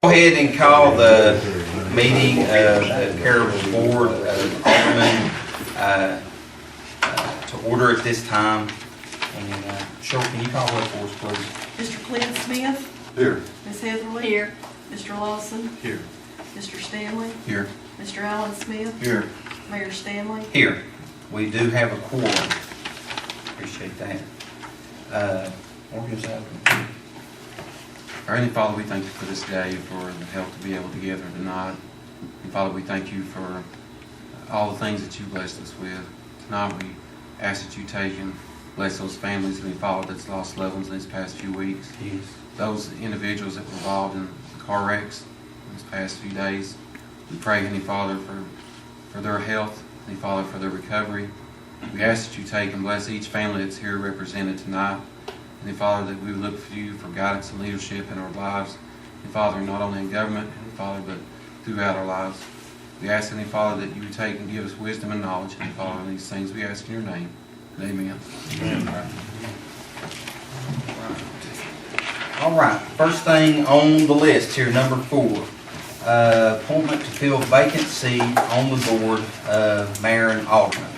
Go ahead and call the meeting of the Caryville Board of Aldermen to order at this time. And Cheryl, can you call that for us, please? Mr. Clint Smith? Here. Ms. Heatherly? Here. Mr. Lawson? Here. Mr. Stanley? Here. Mr. Allen Smith? Here. Mayor Stanley? Here. We do have a quorum. Appreciate that. Heavenly Father, we thank you for this day, for the help to be able to gather tonight. And Father, we thank you for all the things that you blessed us with. Tonight we ask that you take and bless those families, and Father, that's lost loved ones in these past few weeks. Yes. Those individuals that were involved in the car wrecks in these past few days. We pray, Heavenly Father, for their health, Heavenly Father, for their recovery. We ask that you take and bless each family that's here represented tonight. And Father, that we would look for you for guidance and leadership in our lives. And Father, not only in government, and Father, but throughout our lives. We ask, and Father, that you would take and give us wisdom and knowledge. And Father, in these things we ask in your name. Amen. Amen. All right. First thing on the list here, number 4. Appointment to fill vacancy on the board of mayor and alderman.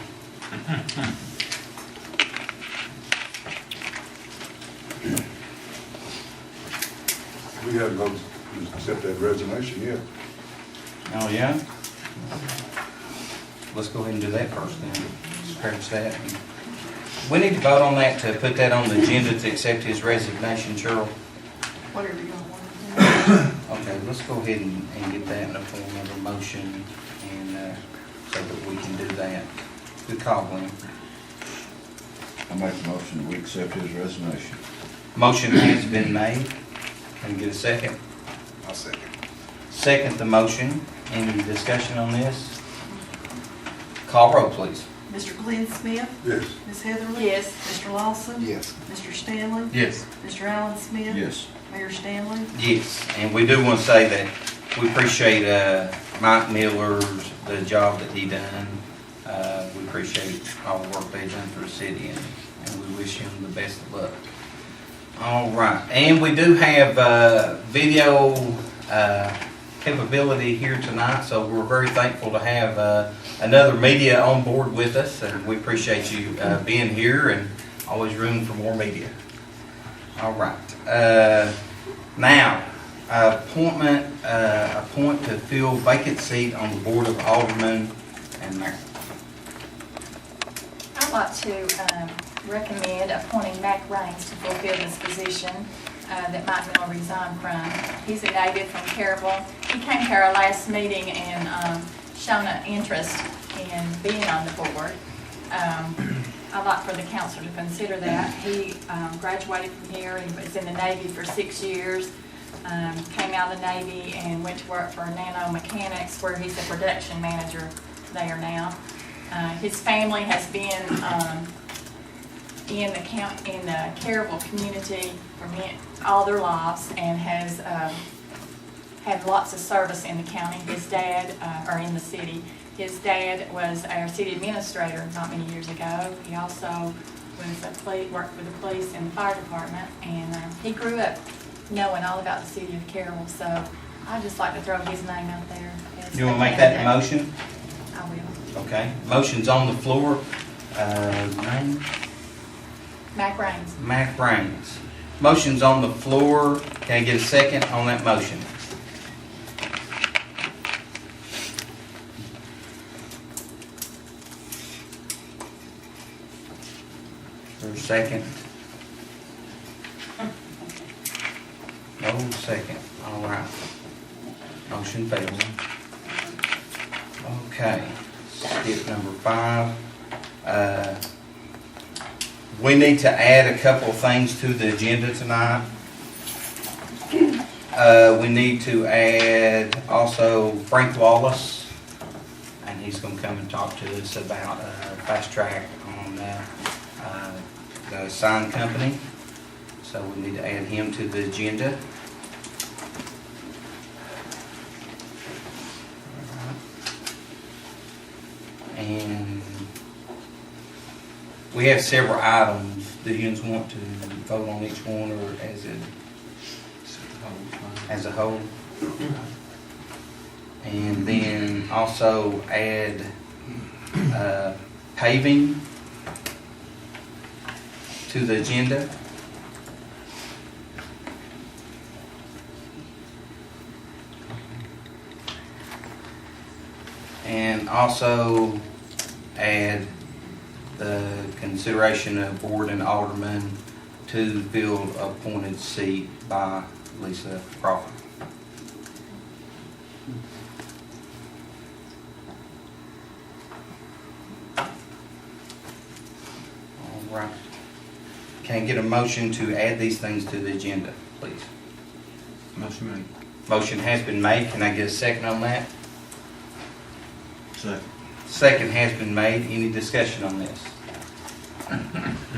We haven't voted to accept that resignation yet. Oh, yeah? Let's go ahead and do that first then. Scratch that. We need to vote on that to put that on the agenda to accept his resignation, Cheryl. Whatever you want to do. Okay, let's go ahead and get that in the form of a motion and so that we can do that. Good call, Glenn. I make a motion that we accept his resignation. Motion has been made. Can we get a second? I'll second. Second the motion. Any discussion on this? Call roll, please. Mr. Clint Smith? Yes. Ms. Heatherly? Yes. Mr. Lawson? Yes. Mr. Stanley? Yes. Mr. Allen Smith? Yes. Mayor Stanley? Yes, and we do want to say that we appreciate Mike Miller's the job that he done. We appreciate all the work they've done for the city, and we wish him the best of luck. All right, and we do have video capability here tonight, so we're very thankful to have another media on board with us, and we appreciate you being here, and always room for more media. All right. Now, appoint to fill vacant seat on the board of aldermen and mayor. I'd like to recommend appointing Mac Raines to fulfill this position that Mike Miller resigned from. He's a native from Caryville. He came to our last meeting and shown an interest in being on the board. I'd like for the council to consider that. He graduated from here. He was in the Navy for 6 years. Came out of the Navy and went to work for Nano Mechanics, where he's the production manager there now. His family has been in the Caryville community for all their lives and has had lots of service in the county. His dad, or in the city. His dad was our city administrator not many years ago. He also worked with the police and the fire department, and he grew up knowing all about the city of Caryville. So I'd just like to throw his name out there. You want to make that the motion? I will. Okay. Motion's on the floor. Name? Mac Raines. Mac Raines. Motion's on the floor. Can I get a second on that motion? For a second. No second. All right. Motion fails. Okay. Skip number 5. We need to add a couple of things to the agenda tonight. We need to add also Frank Wallace, and he's going to come and talk to us about fast track on the sign company. So we need to add him to the agenda. And we have several items. Do you want to vote on each one, or as a whole? And then also add paving to the agenda. And also add the consideration of board and alderman to fill appointed seat by Lisa Crawford. All right. Can I get a motion to add these things to the agenda, please? Motion made. Motion has been made. Can I get a second on that? Second. Second has been made. Any discussion on this?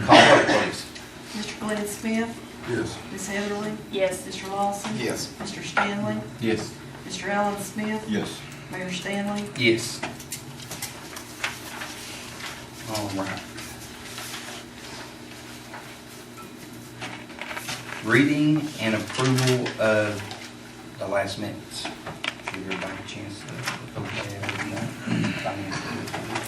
Call roll, please. Mr. Glenn Smith, Yes. Ms. Heatherly, Yes. Mr. Lawson. Yes. Mr. Stanley, Yes. Mr. Allen Smith, Yes. Mayor Stanley. Yes. All right. Reading and approval of the last minutes. Give everybody a chance to look over that and, finance report.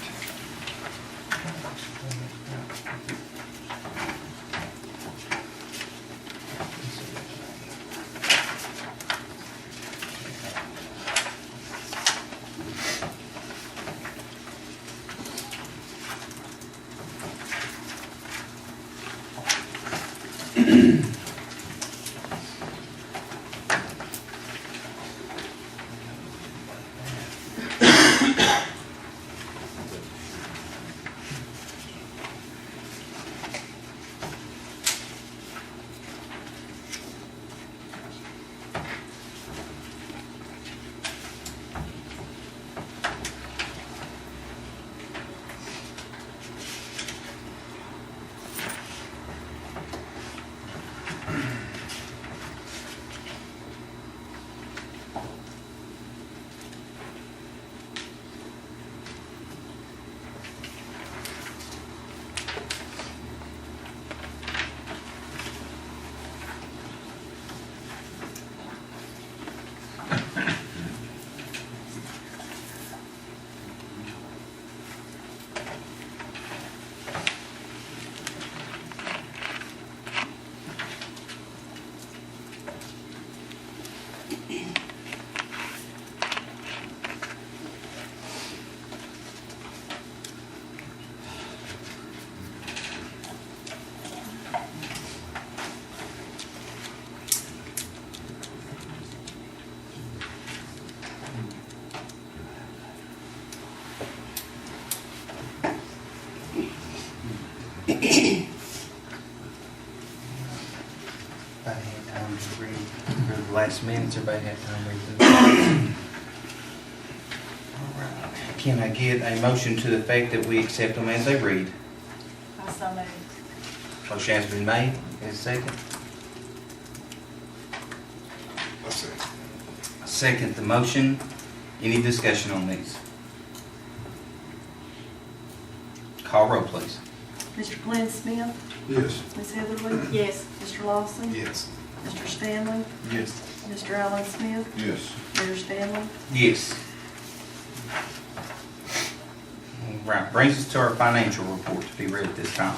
Everybody had time to read through the last minutes, everybody had time to read through. All right. Can I get a motion to the effect that we accept them as they read? I so moved. Motion has been made, is second? I'll say. Second the motion. Any discussion on these? Call roll, please. Mr. Glenn Smith, Yes. Ms. Heatherly, Yes. Mr. Lawson, Yes. Mr. Stanley, Yes. Mr. Allen Smith, Yes. Mayor Stanley. Yes. All right, brings us to our financial report to be read at this time.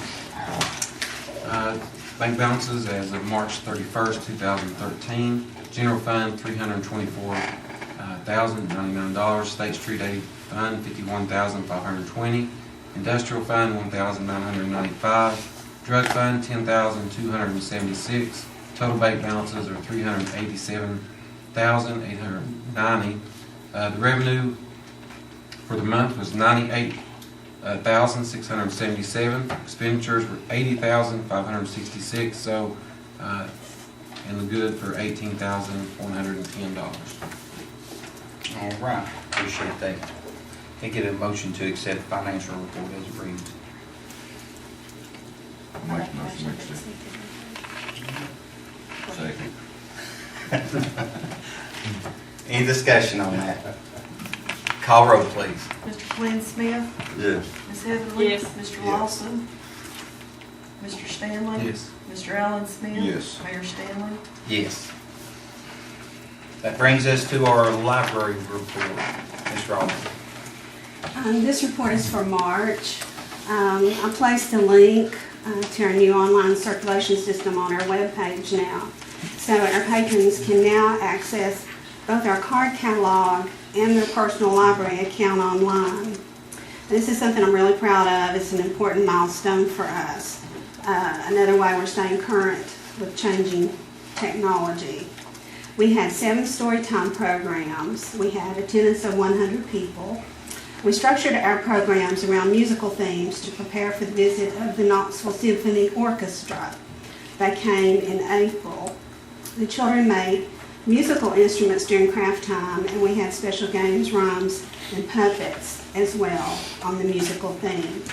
Bank balances as of March 31st, 2013. General fund, $324,099. State Street Aid fund, $51,520. Industrial fund, $1,995. Drug fund, $10,276. Total bank balances are $387,890. The revenue for the month was $98,677. Expenditures were $80,566. So, and the good for $18,110. All right, appreciate that. Can I get a motion to accept the financial report as it reads? I'll make a motion, we accept. Second. Any discussion on that? Call roll, please. Mr. Glenn Smith, Yes. Ms. Heatherly. Yes. Mr. Yes. Lawson. Mr. Stanley. Yes. Mr. Allen Smith. Yes. Mayor Stanley. Yes. That brings us to our library report. Ms. Robin. This report is for March. I placed a link to our new online circulation system on our webpage now. So our patrons can now access both our card catalog and their personal library account online. This is something I'm really proud of. It's an important milestone for us. Another way we're staying current with changing technology. We had 7 storytime programs. We had attendance of 100 people. We structured our programs around musical themes to prepare for the visit of the Knoxville Symphony Orchestra. They came in April. The children made musical instruments during craft time, and we had special games, rhymes, and puppets as well on the musical theme.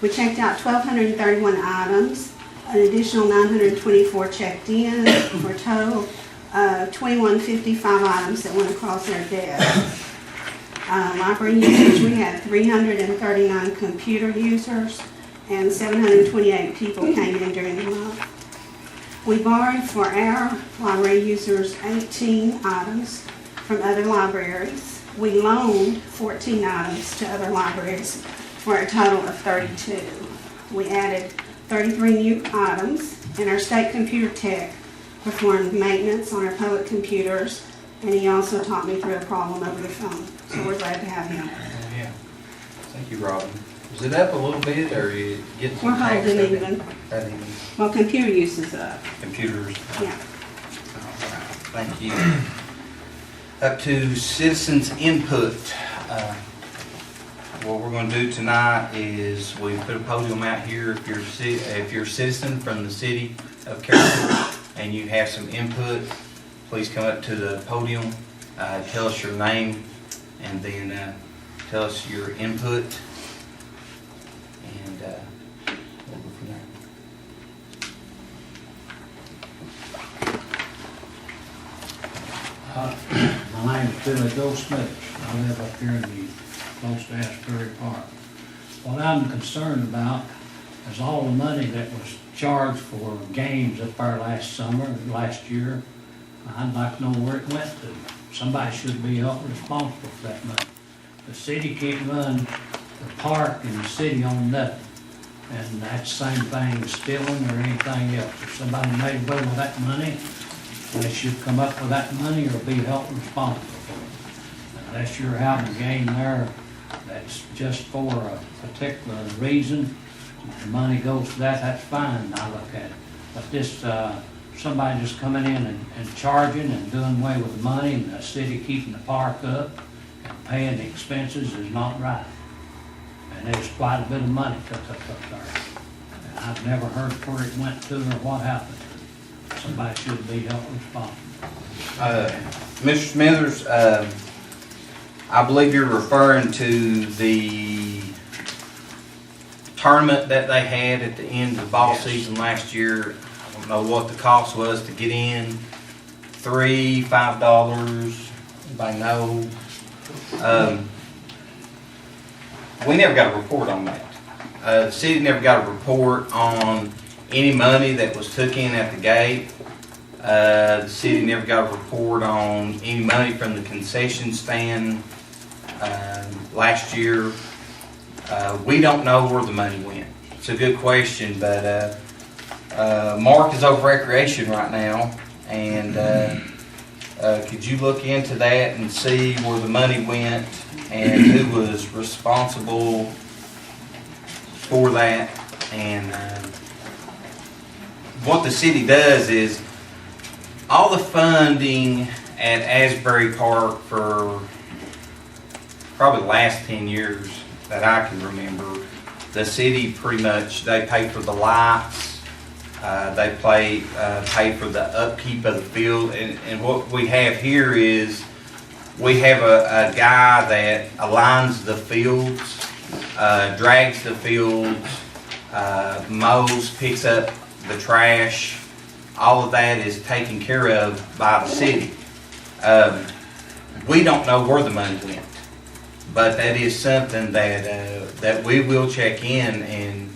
We checked out 1,231 items, an additional 924 checked in, for a total of 2,155 items that went across our desk. Library users, we had 339 computer users, and 728 people came in during the month. We borrowed for our library users 18 items from other libraries. We loaned 14 items to other libraries for a total of 32. We added 33 new items, and our state computer tech performed maintenance on our public computers, and he also taught me through a problem over the phone. So we're glad to have him. Yeah. Thank you, Robin. Is it up a little bit, or are you getting some We're tax holding of it? even. That even. Well, computer use is up. Computers. Yeah. All right. Thank you. Up to citizens' input. What we're going to do tonight is we put a podium out here. If you're a citizen from the city of Caryville and you have some input, please come up to the podium, tell us your name, and then tell us your input, and we'll go from there. My name is Billy Goldsmith. I live up here in the close to Asbury Park. What I'm concerned about is all the money that was charged for games up there last year. I'd like to know where it went to. Somebody should be held responsible for that money. The city can't run the park and the city on nothing. And that's the same thing as stealing or anything else. If somebody made away with that money, they should come up with that money or be held responsible for it. Unless you're having a game there that's just for a particular reason, the money goes to that, that's fine, I look at it. But this, somebody just coming in and charging and doing away with the money, and the city keeping the park up and paying the expenses is not right. And there's quite a bit of money took up there. And I've never heard where it went to or what happened. Somebody should be held responsible. Mr. Smithers, I believe you're referring to the tournament that they had at the end of the ball season last year. I don't know what the cost was to get in. $3, $5. Anybody know? We never got a report on that. The city never got a report on any money that was took in at the gate. The city never got a report on any money from the concession stand last year. We don't know where the money went. It's a good question, but Mark is over recreation right now, and could you look into that and see where the money went and who was responsible for that? And what the city does is all the funding at Asbury Park for probably the last 10 years that I can remember, the city pretty much, they pay for the lights, they pay for the upkeep of the field, and what we have here is we have a guy that aligns the fields, drags the fields, mows, picks up the trash. All of that is taken care of by the city. We don't know where the money went, but that is something that we will check in and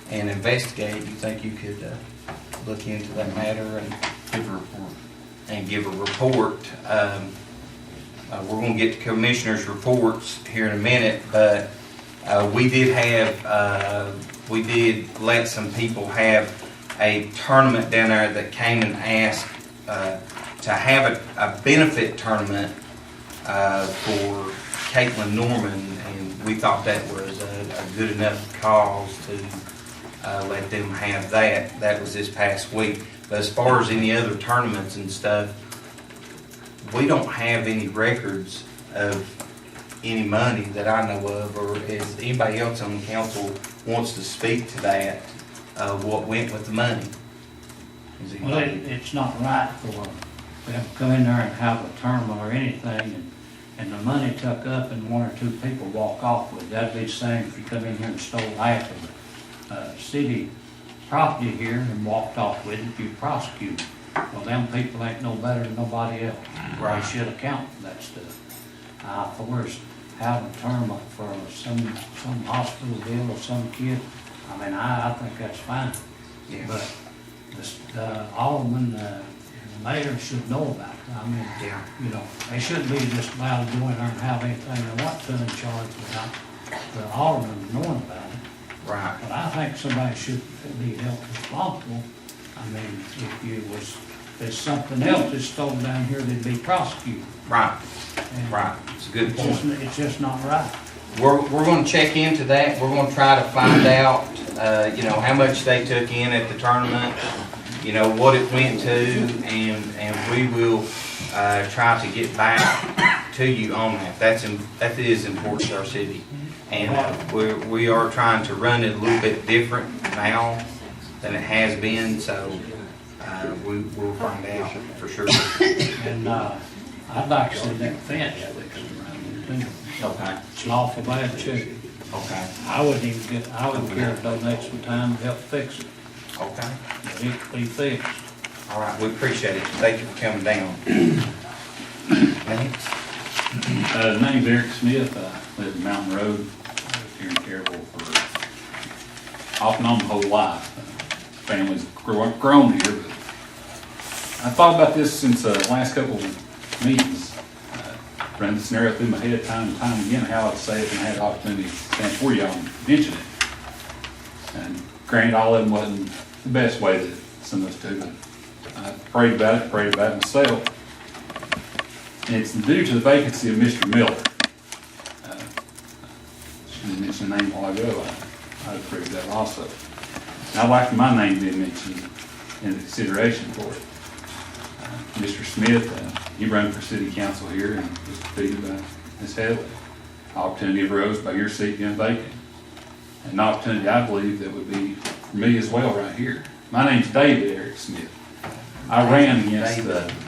investigate. You think you could look into that matter and Give a report. and give a report. We're gonna get the commissioners' reports here in a minute, but we did let some people have a tournament down there that came and asked to have a benefit tournament for Caitlin Norman, and we thought that was a good enough cause to let them have that. That was this past week. But as far as any other tournaments and stuff, we don't have any records of any money that I know of, or is anybody else on the council wants to speak to that, what went with the money? Is Well, it's not right for them to come in there and have a tournament or anything, and the money tuck up and one or two people walk off with it. That'd be the same if you come in here and stole half of the city property here and walked off with it, you prosecute. Well, them people ain't no better than nobody else. Right. They should account for that stuff. For us having a tournament for some hospital deal or some kid, I mean, I think that's fine. Yeah. But the alderman, and the mayor should know about it. I mean, Yeah. you know, they shouldn't be just allowed to go in there and have anything they want to in charge without the alderman knowing about it. Right. But I think somebody should be held responsible. I mean, if there's something else that's stolen down here, they'd be prosecuted. Right. And Right. It's a good point. It's just not right. We're gonna check into that. We're gonna try to find out, how much they took in at the tournament, what it went to, and we will, try to get back to you on that. That is important to our city. And we are trying to run it a little bit different now than it has been, so, we'll find out for sure. And, I'd like to see that fence fixed around there too. Okay. It's awful bad shape. Okay. I wouldn't care to donate some time to help fix it, Okay. but it could be fixed. All right, we appreciate it. Thank you for coming down. Next. Name's Eric Smith. I live in Mountain Road here in Caryville for off and on my whole life. Family's grown here, but I thought about this since the last couple of meetings. Run the scenario through my head time and time again how I'd say it, and I had the opportunity to stand for y'all and mention it. And granted, all of them wasn't the best way that some of us do, but I prayed about it myself. And it's due to the vacancy of Mr. Miller. She mentioned the name a while ago. I'd approve that also. And I'd like my name to be mentioned in consideration for it. Mr. Smith, he ran for city council here and was defeated by Ms. Headley. Opportunity arose by your seat being vacant. An opportunity I believe that would be for me as well right here. My name's David Eric Smith. I ran against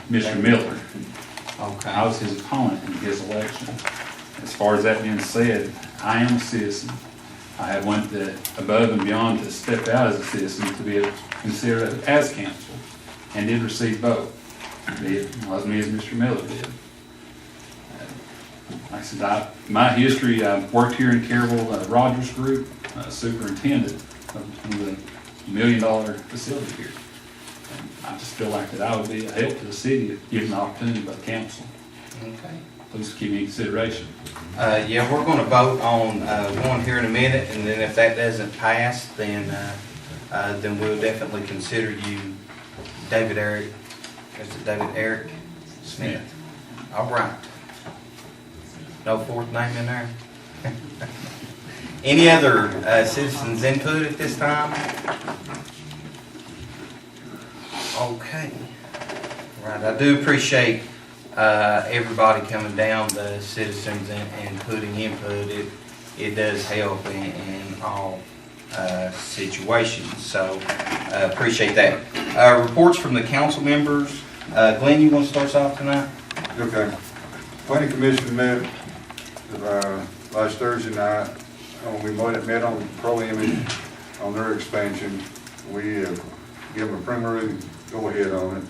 Mr. Miller. Okay. I was his opponent in his election. As far as that being said, I am a citizen. I have went above and beyond to step out as a citizen to be considered as council and did receive both. It wasn't me as Mr. Miller did. Like I said, my history, I've worked here in Caryville, Rogers Group, superintendent of the $1 million facility here. And I just feel like that I would be a help to the city if given the opportunity by the council. Okay. Please keep me in consideration. Yeah, we're gonna vote on, one here in a minute, and then if that doesn't pass, then we'll definitely consider you David Eric Smith. All right. No fourth name in there? Any other, citizens input at this time? Okay. Right, I do appreciate everybody coming down, the citizens, and putting input. It does help in all situations, so appreciate that. Reports from the council members. Glenn, you want to start us off tonight? Okay. Planning Commission met last Thursday night. We met on Pro Image on their expansion. We give them a preliminary go-ahead on it.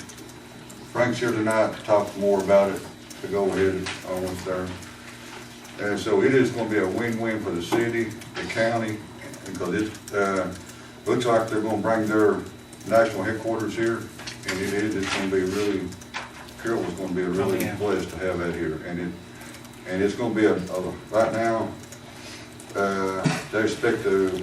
Frank's here tonight to talk more about it, to go ahead once there. And so it is going to be a win-win for the city, the county, because it looks like they're going to bring their national headquarters here, and it's going to be really Caryville's gonna be a really Yeah. blessed to have that here, and it's gonna be right now, they expect to,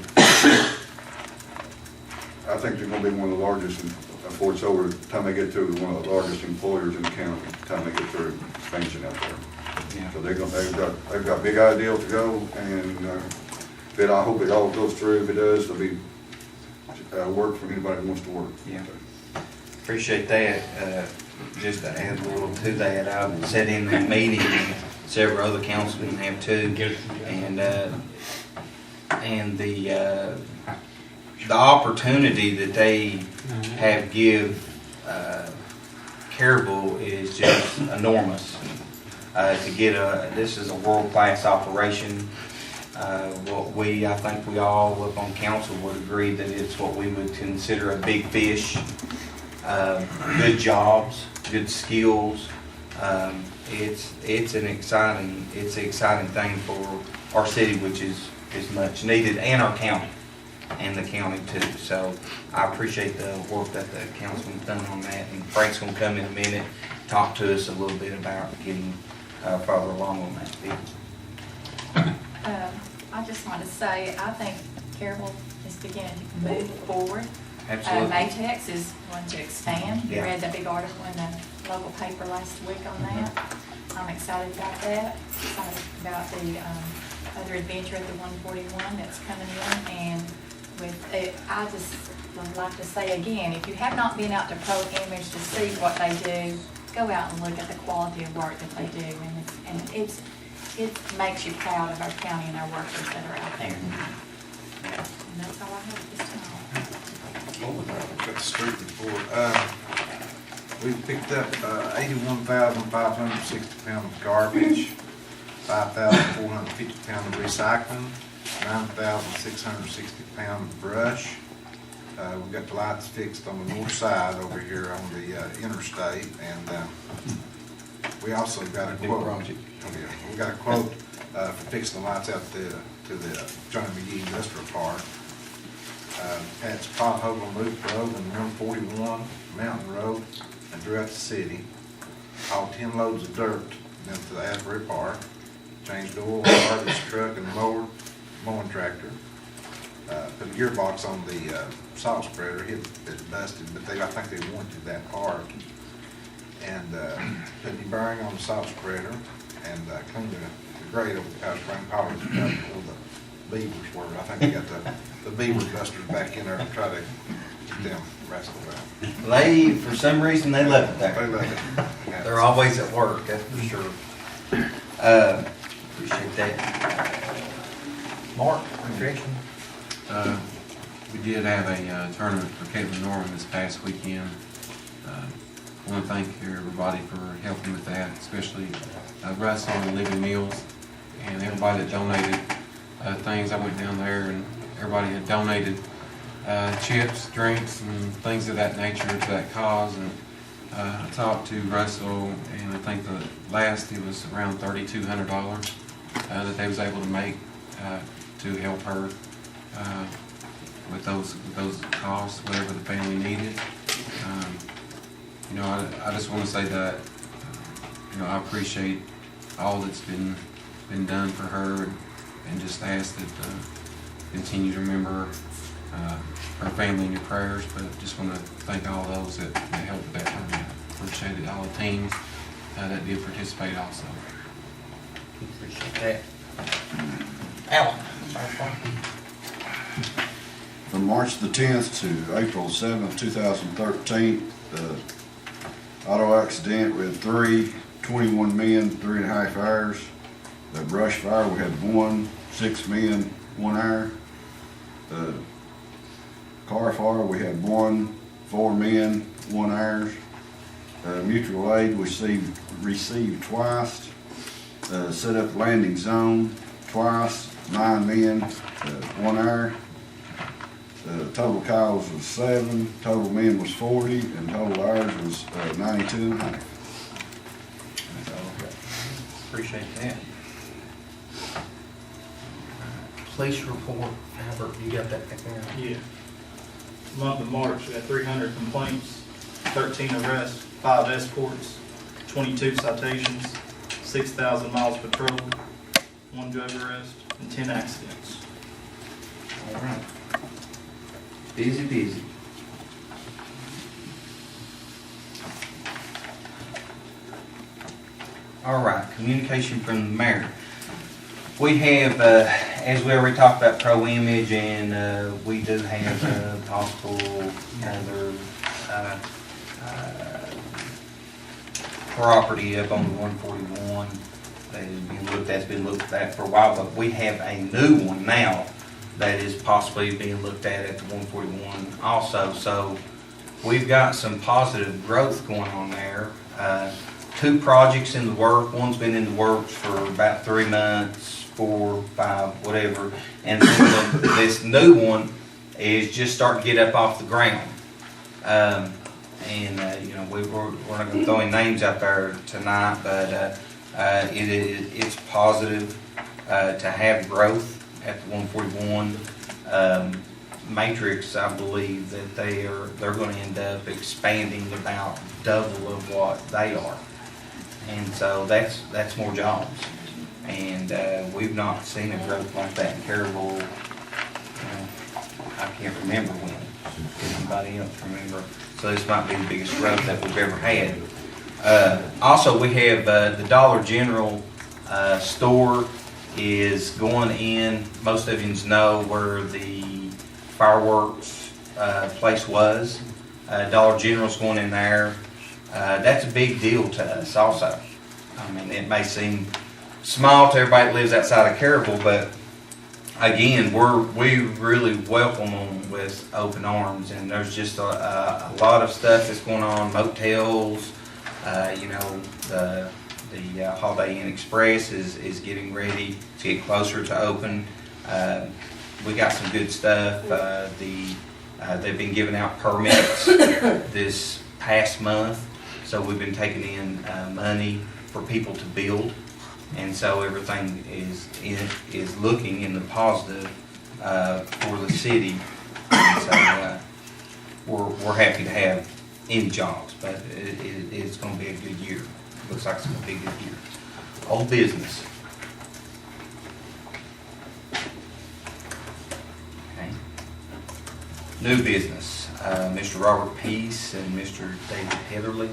I think they're gonna be one of the largest, before it's over, the time they get through, one of the largest employers in the county, the time they get through expansion out there. Yeah. So they've got big ideal to go, and, I hope it all goes through. If it does, there'll be, work for anybody who wants to work. Yeah. Appreciate that. Just to add a little to that, I sat in that meeting, and several other councilmen have too. And the opportunity that they have give Caryville is just enormous. To get this is a world-class operation. I think we all up on council would agree that it's what we would consider a big fish. Good jobs, good skills. It's an exciting thing for our city, which is much needed, and our county, and the county too. So I appreciate the work that the councilman's done on that, and Frank's gonna come in a minute, talk to us a little bit about getting further along on that deal. I just want to say, I think Caryville is beginning to move forward. Absolutely. Maytex is going to expand. We Yeah. read the big article in the local paper last week on that. I'm excited about that. Excited about the other adventure at the 141 that's coming in. And with it, I just would like to say again, if you have not been out to Pro Image to see what they do, go out and look at the quality of work that they do. And it makes you proud of our county and our workers that are out there. And that's all I have at this time. Got the street report. We picked up 81,560 pounds of garbage, 5,450 pounds of recycling, 9,660 pounds of brush. We've got the lights fixed on the north side over here on the interstate, and we also got a quote. Oh, yeah. We got a quote for fixing the lights out to the Johnny McGee Industrial Park. Patch pothole on Loop Road and 141 Mountain Road and throughout the city. Hauled 10 loads of dirt down to the Asbury Park. Changed oil, garbage truck and mowing tractor. Put a gearbox on the salt spreader. It busted, but I think they warranted that part. And put the bearing on the salt spreader and cleaned the grate over the Powder Spring College where the beavers were. I think they got the beaver busters back in there to try to get them wrestled out. For some reason, they left it They there. love it. Yeah. They're always at work, that's for sure. Appreciate that. Mark, objection? We did have a tournament for Caitlin Norman this past weekend. I want to thank everybody for helping with that, especially Russell and Living Meals and everybody that donated things. I went down there and everybody had donated chips, drinks, and things of that nature to that cause. And I talked to Russell, and I think the last it was around $3,200 that they was able to make to help her with those costs, whatever the family needed. I just want to say that I appreciate all that's been done for her, and just ask that continue to remember her family in your prayers. But just want to thank all those that helped with that tournament. Appreciate it, all the teams that did participate also. Appreciate that. Alan? From March the 10th to April 7th, 2013, the auto accident, we had 21 men, 3.5 hours. The brush fire, we had 6 men, 1 hour. The car fire, we had 4 men, 1 hour. Mutual aid, we received twice. Set up landing zone twice, 9 men, 1 hour. Total calls was 7, total men was 40, and total hours was 92.5. Appreciate that. Police report, Albert, you got that back there? Yeah. Month of March, we had 300 complaints, 13 arrests, 5 escorts, 22 citations, 6,000 miles patrolled, 1 drug arrest, and 10 accidents. All right. Busy, busy. All right, communication from the mayor. We have, as we already talked about Pro Image, and we do have possible other property up on the 141 that has been looked at for a while, but we have a new one now that is possibly being looked at the 141 also. So we've got some positive growth going on there. 2 projects in the work. One's been in the works for about 3 months, 4, 5, whatever. And this new one is just starting to get up off the ground. You know, we're not going to throw any names out there tonight, but it's positive to have growth at the 141. Matrix, I believe that they're going to end up expanding about double of what they are, and so that's more jobs. And we've not seen a growth like that in Caryville. I can't remember when. Does anybody else remember? So this might be the biggest growth that we've ever had. Also, we have the Dollar General store is going in. Most of you know where the fireworks place was. Dollar General's going in there. That's a big deal to us also. I mean, it may seem small to everybody that lives outside of Caryville, but again, we really welcome them with open arms. And there's just a lot of stuff that's going on. Motels, you know, the Holiday Inn Express is getting ready to get closer to open. We got some good stuff. They've been giving out permits this past month, so we've been taking in money for people to build, and so everything is looking in the positive for the city. And so we're happy to have any jobs, but it's going to be a good year. Looks like it's going to be a good year. Old business. Okay. New business. Mr. Robert Peace and Mr. David Heatherly.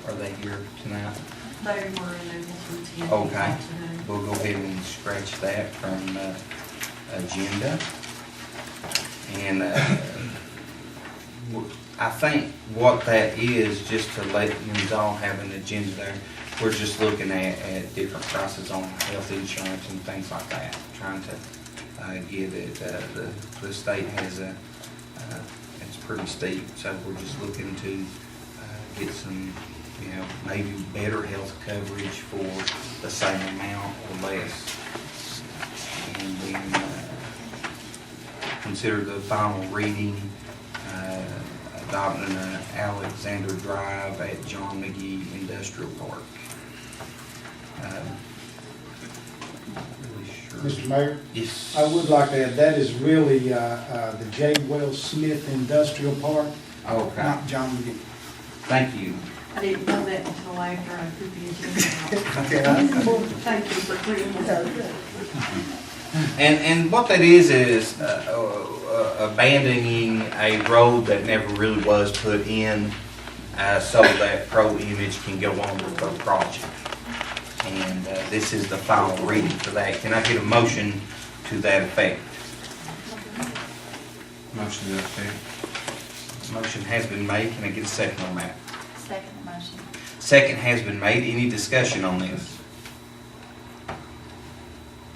Are they here tonight? They were unable to attend. Okay. Today. We'll go ahead and scratch that from agenda. And I think what that is, just to let you all have an agenda there, we're just looking at different prices on health insurance and things like that, trying to get it, the state has it's pretty steep, so we're just looking to get some, you know, maybe better health coverage for the same amount or less. And then consider the final reading, adopting an Alexander Drive at John McGee Industrial Park. Really sure. Mr. Mayor, Yes. I would like to add, that is really the J. Wells Smith Industrial Park, Okay, not John McGee. thank you. I didn't know that until after I put the agenda out. Okay. Thank you for clearing that up. And what that is abandoning a road that never really was put in so that Pro Image can go on with their project. And this is the final reading for that. Can I get a motion to that effect? Motion to that effect. Motion has been made. Can I get a second on that? Second motion. Second has been made. Any discussion on this?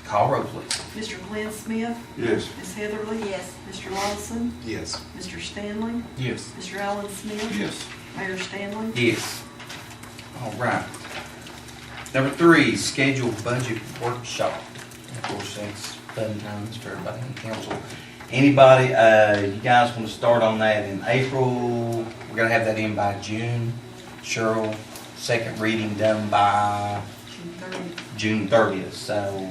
Call roll, please. Mr. Glenn Smith, Yes. Ms. Heatherly. Yes. Mr. Lawson, Yes. Mr. Stanley, Yes. Mr. Allen Smith. Yes. Mayor Stanley. Yes. All right. Number 3, scheduled budget workshop. Of course, that's fun times for everybody in council. Anybody, you guys want to start on that in April? We're going to have that in by June. Cheryl, second reading done by June 30th. So,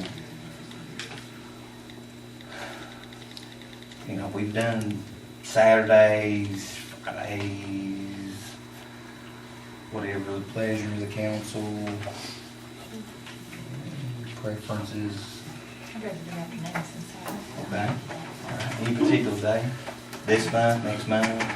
you know, we've done Saturdays, Fridays. whatever the pleasure of the council, preferences. I'd rather do afternoons than Saturday. Okay. All right. Any particular day? This month, next month?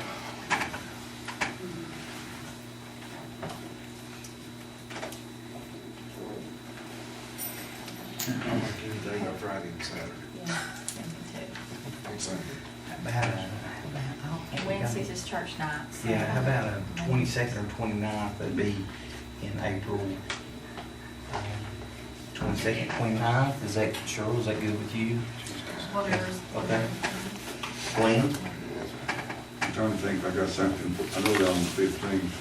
Tuesday, or Friday, and Saturday. Yeah, me On Sunday. How about, I don't too. think And we got- Wednesdays is church nights. so- Yeah, how about a 22nd or 29th? That'd be in April. 22nd, 29th, is that, Cheryl, is that good with you? Whatever's. Okay. Glenn? I'm trying to think if I got something, I know they're on the 15th,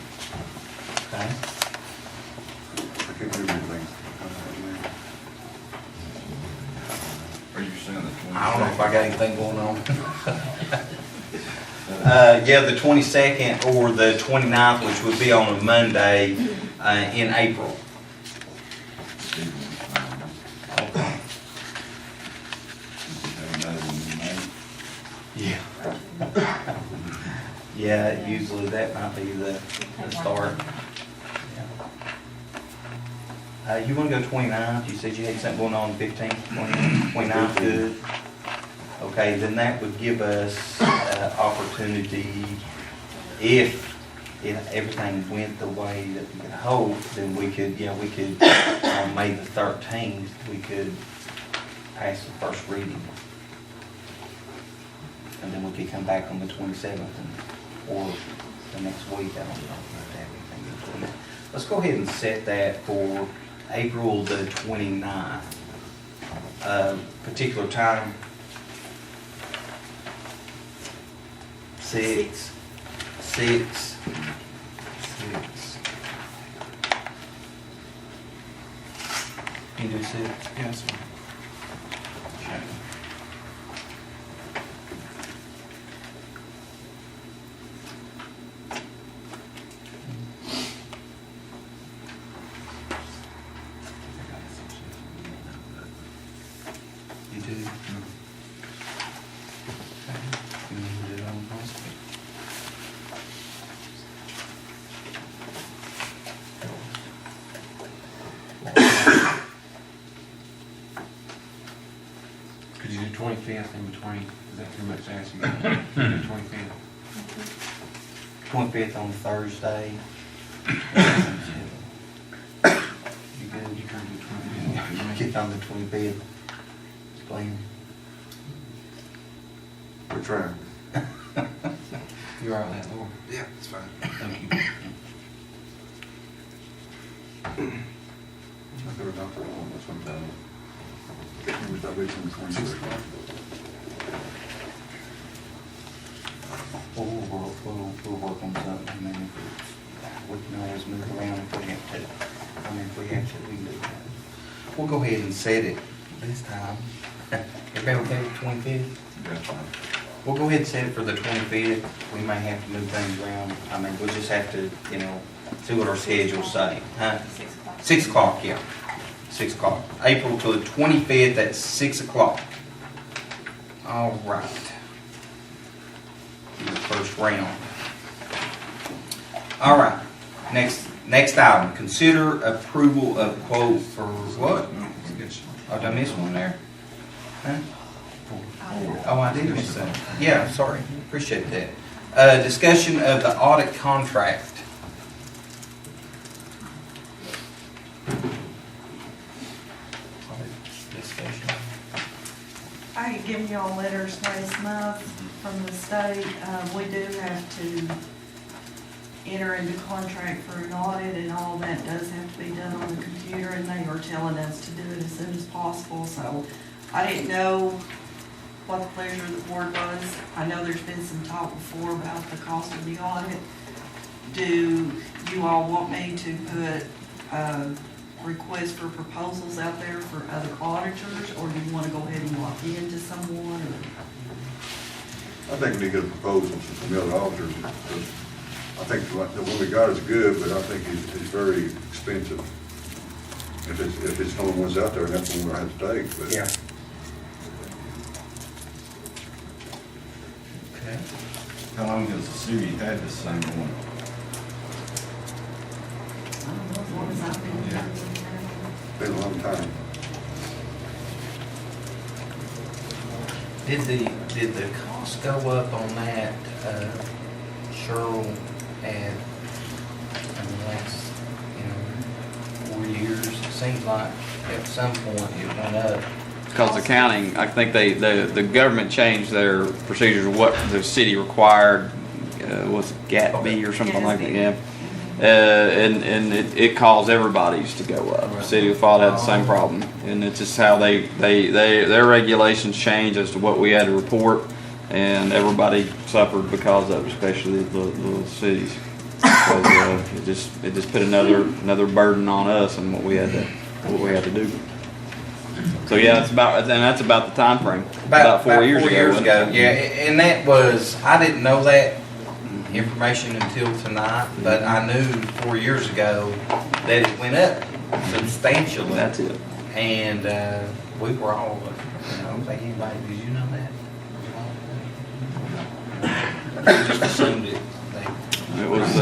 Okay. I can't remember anything. Are you saying the 22nd? I don't know if I got anything going on. Yeah, the 22nd or the 29th, which would be on a Monday, in April. Okay. Yeah. Yeah, usually that might be the start. You wanna go 29th? You said you had something going on 15th, 29th, good? Okay, then that would give us opportunity, if everything went the way that we could hope, then we could, on May the 13th, we could pass the first reading. And then we could come back on the 27th or the next week. I don't know if we have to have anything in between. Let's go ahead and set that for April the 29th. Particular time? 6. Can you do 6? Yes. Okay. You do? Okay. You need to do it on possible. Could you do 25th in between? Is that too much to ask you? 25th. 25th on Thursday. You good? You can do 25th. Get on the 25th. Glenn? We're trying. You're all right with that, Laura? Yeah, it's fine. Thank you. I thought about that one sometime. It was that week on the 26th. We'll work on something, I mean, we can always move around if we have to. I mean, if we have to, we can do that. We'll go ahead and set it this time. Everybody okay with 25th? That's fine. We'll go ahead and set it for the 25th. We may have to move things around. I mean, we'll just have to, see what our schedules say, huh? 6 o'clock. 6 o'clock, yeah. 6 o'clock. April to the 25th at 6 o'clock. All right. Do the first round. All right. Next item. Consider approval of quote for what? Oh, did I miss one there? Huh? Oh, I did miss that. Yeah, sorry. Appreciate that. Discussion of the audit contract. Discussion. I had given y'all letters last month from the state. We do have to enter into contract for an audit, and all that does have to be done on the computer, and they are telling us to do it as soon as possible. So I didn't know what the pleasure of the board was. I know there's been some talk before about the cost of the audit. Do you all want me to put requests for proposals out there for other auditors, or do you want to go ahead and lock into someone? I think we need to get a proposal from the other auditors. Because I think the one we got is good, but I think it's very expensive. If it's the only ones out there, that's one we'll have to take, but. Yeah. Okay. How long has the city had this same one? since I've been here. Been a long time. Did the cost go up on that, Cheryl, in the last, 4 years? It seems like at some point it went up. Because the counting, I think the government changed their procedures of what the city required, was it GATB or something like that, yeah. And it caused everybody's to go up. The city of Fallon had the same problem, and it's just how their regulations changed as to what we had to report, and everybody suffered because of it, especially the cities. Because it just put another burden on us and what we had to do. So yeah, that's about the time frame. About 4 years ago. Yeah, and that was, I didn't know that information until tonight, but I knew 4 years ago that it went up substantially. That's it. And we were all, like, anybody, did you know that? We just assumed it. It was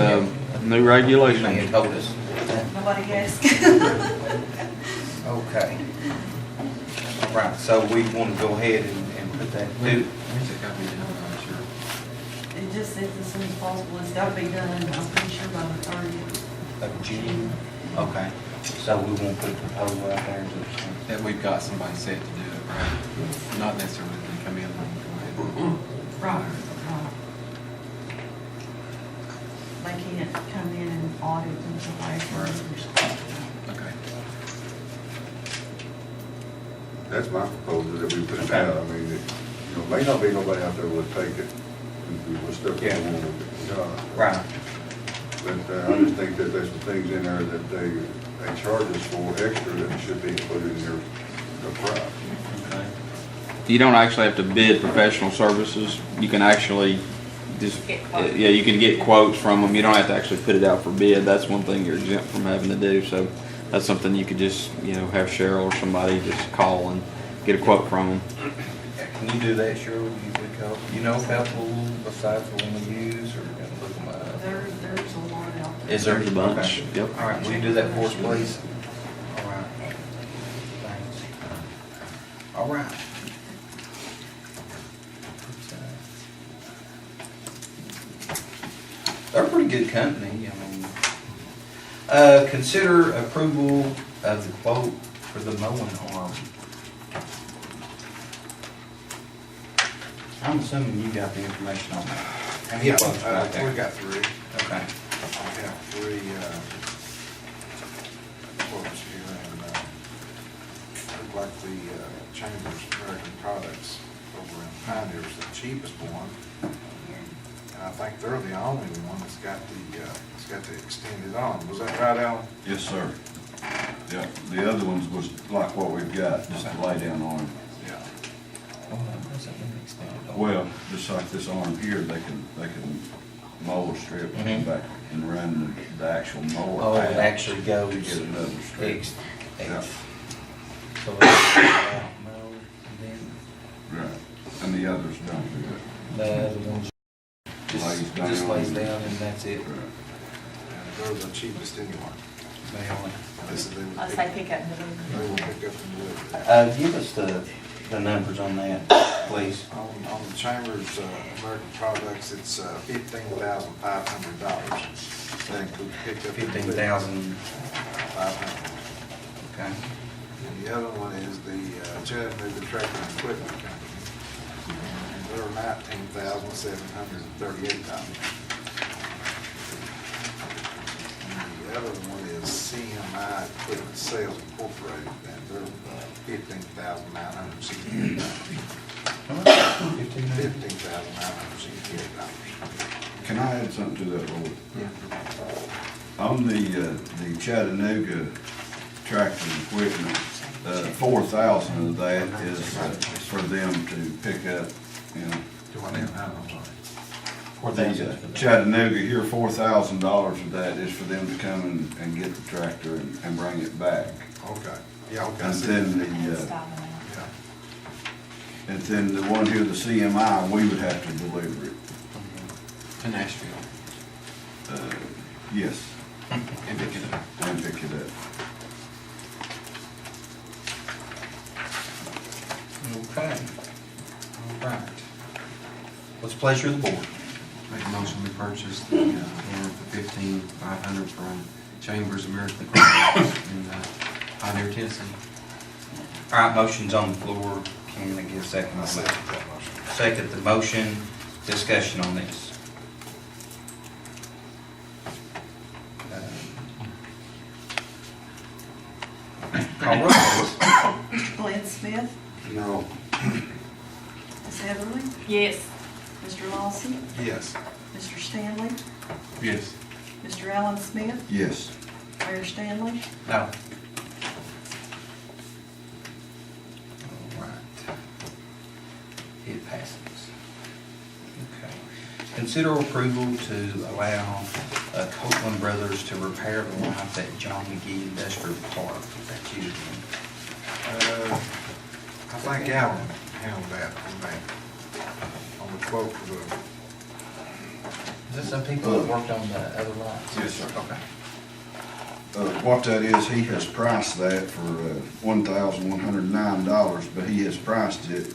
new You may regulation. have told us. Nobody asked. Okay. All right, so we want to go ahead and put that, When's it gotta be done, I'm sure? It just says as soon as possible, it's gotta be done, I'm pretty sure by the 30th. of June. Okay, so we won't put a proposal out there until That we've got somebody set to do it, right? Not necessarily they come in and go ahead. Right. They can't come in and audit until after. Okay. That's my proposal, that we put it out. I mean, may not be nobody out there would take it. We're still going with the job. Right. But I just think that there's some things in there that they charge us for extra that should be included in the price. Okay. You don't actually have to bid professional services. You can actually just, you can get quotes from them. You don't have to actually put it out for bid. That's one thing you're exempt from having to do. So that's something you could just, have Cheryl or somebody just call and get a quote from them. Can you do that, Cheryl? You know a couple besides the one we use, or look them up? There's a lot out there. Is there? There's a bunch. Okay. Yep. All right, will you do that for us, please? All right. Thanks. All right. They're a pretty good company, consider approval of the quote for the mowing arm. I'm assuming you got the information on that. How many quotes out there? We got three. Okay. We have three, quotes here, and, look like the, Chambers American Products over in Pioneer is the cheapest one. And I think they're the only one that's got the extended arm. Was that right, Al? Yes, sir. Yeah, the other ones was like what we've got, just a lay down arm. Yeah. Well, just like this arm here, they can mow a strip and back and run the actual mower. Oh, it out actually goes. to get another strip. Yeah. So that's out mowed, and Right, and the others don't do it. then the other one Lays down. just lays down and that's it. Right. And they're the cheapest anyway. This is, they will I pick, say pick up and deliver. they will pick up and deliver. Give us the numbers on that, please. On the Chambers, American Products, it's, $15,500. That includes pickup. and delivery. 15,500. Okay. And the other one is the Chattanooga Tractor and Equipment Company. And they're $19,738. And the other one is CMI Equipment Sales Incorporated, and they're $15,968. $15,968. Can I add something to that, Lord? Yeah. On the Chattanooga tractor and equipment, 4,000 of that is for them to pick up, Do I have, I'm sorry. The Chattanooga here, $4,000 of that is for them to come and get the tractor and bring it back. Okay, yeah, okay. I And see. then Stop them out. Yeah. and then the one here, the CMI, we would have to deliver it. To Nashville. Yes. And pick it up. and pick it up. Okay. All right. What's the pleasure of the board? Make a motion to purchase the camera for $15,500 from Chambers American Cross in Pioneer, Tennessee. All right, motion's on the floor. Can I get a second I on second that? that motion. Second the motion. Discussion on this. Call roll, please. Mr. Glenn Smith, No. Ms. Heatherly, Yes. Mr. Lawson, Yes. Mr. Stanley, Yes. Mr. Allen Smith, Yes. Mayor Stanley, No. All right. It passes. Okay. Consider approval to allow Copeland Brothers to repair the lines at John McGee Industrial Park. That's you again. I think Alan handled that on the quote for the, Is this some people that worked on the other lines? Yes, sir. Okay. What that is, he has priced that for $1,109, but he has priced it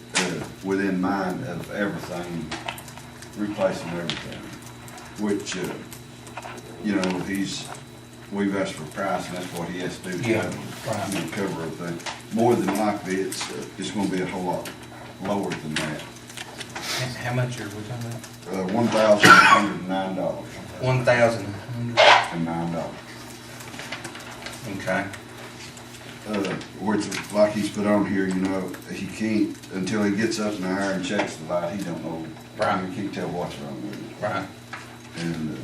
within mind of everything, replacing everything, which, you know, we've asked for price, and that's what he has to do to Yeah, cover, right. you know, cover everything. More than likely, it's gonna be a whole lot lower than that. How much are we talking about? $1,109 $1,100. Okay. Which, like he's put on here, you know, he can't, until he gets up in the air and checks the light, he don't know. Right. He can't tell what's wrong with it. Right. And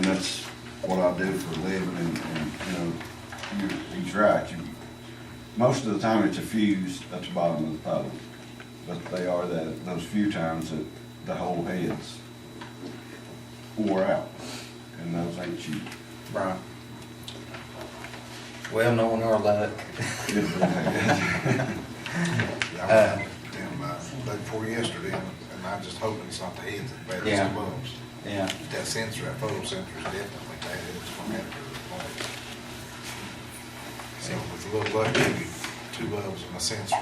that's what I do for a living, and you know, he's right. Most of the time it's a fuse at the bottom of the pole, but they are those few times that the whole head's wore out, and those ain't cheap. Right. Well, knowing our luck. It really is. I was down day before yesterday, and I just hoping it's not the heads that bad as Yeah. the bulbs. Yeah. That sensor, that photo sensor is definitely bad, it's gonna have to be replaced. So with a little luck, maybe 2 bulbs and a sensor.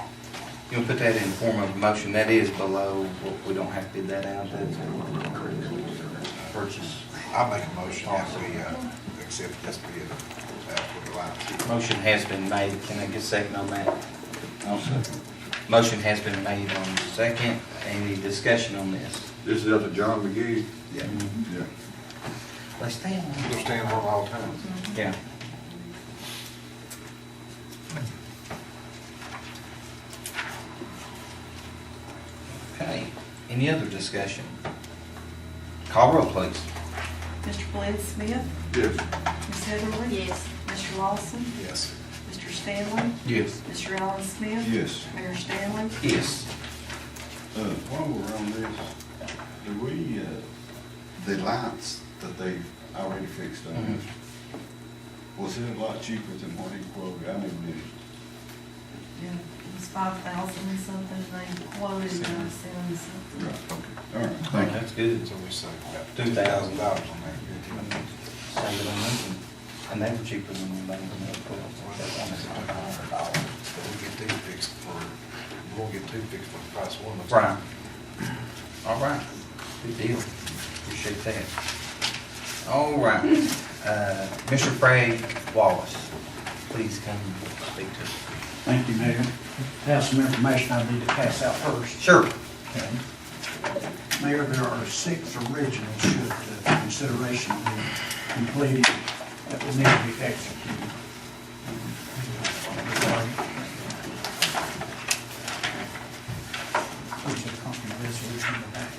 You'll put that in the form of a motion. That is below, we don't have to bid that out. That's purchase. I make a motion that we accept this bid for the light. Motion has been made. Can I get a second on that? I'll second. Motion has been made on the second. Any discussion on this? This is up to John McGee. Yeah. Yeah. Let's stand. We'll stand on all time. Yeah. Okay. Any other discussion? Call roll, please. Mr. Glenn Smith, Yes. Ms. Heatherly. Yes. Mr. Lawson, Yes. Mr. Stanley, Yes. Mr. Allen Smith. Yes. Mayor Stanley. Yes. While we're on this, do we, the lights that they already fixed on this, was it a lot cheaper than what he quoted? I never did. Yeah, it was 5,000 and something, they quoted, 7 something. Right, okay, all right, Oh, thank you. that's good. So we saved about $2,000 $2,000 on that. Save it on them. And they were cheaper than the bank. But we'll get these fixed for, we won't get 2 fixed for the price of one. Right. All right. Good deal. Appreciate that. All right. Mr. Craig Wallace, please come speak to us. Thank you, Mayor. I have some information I need to pass out first. Sure. Okay. Mayor, there are 6 originals should the consideration be completed that will need to be executed. There's a copy of resolution in the back.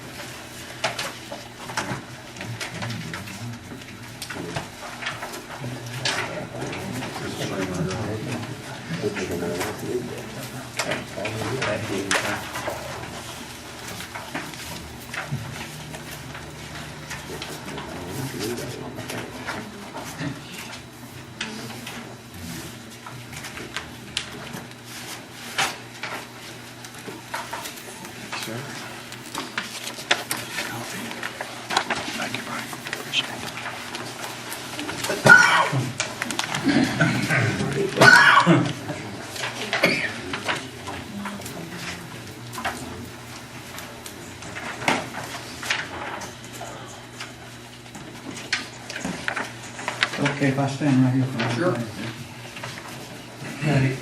okay if I stand right here for a minute? Okay,